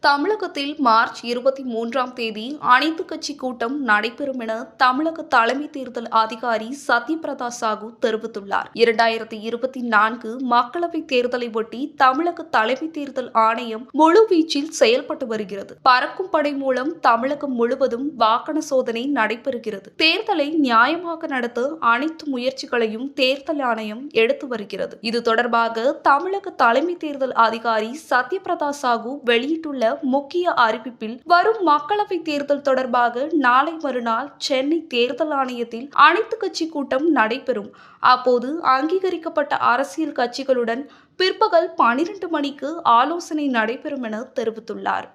தமிழகத்தில் மார்ச் 23ஆம் தேதி அனைத்துக் கட்சி கூட்டம் நடைபெறும் என தமிழக தலைமை தேர்தல் அதிகாரி சத்யபிரதா சாஹூ தெரிவித்துள்ளார். 2024 மக்களவைத் தேர்தலை ஒட்டி தமிழக தலைமை தேர்தல் ஆணையம் முழுவீச்சில் செயல்பட்டு வருகிறது. பறக்கும் படை மூலம் தமிழகம் முழுவதும் வாகன சோதனை நடைபெறுகிறது. தேர்தலை நியாயமாக நடத்த அனைத்து முயற்சிகளையும் தேர்தல் ஆணையம் எடுத்து வருகிறது. இது தொடர்பாக தமிழக தலைமை தேர்தல் அதிகாரி சத்யபிரதா சாஹூ வெளியிட்டுள்ள முக்கிய அறிவிப்பில் வரும் மக்களவை தேர்தல் தொடர்பாக நாளை மறுநாள் சென்னை தேர்தல் ஆணையத்தில் அனைத்து கட்சி கூட்டம் நடைபெறும். அப்போது அங்கீகரிக்கப்பட்ட அரசியல் கட்சிகளுடன் பிற்பகல் 12 மணிக்கு ஆலோசனை நடைபெறும் என தெரிவித்துள்ளார்.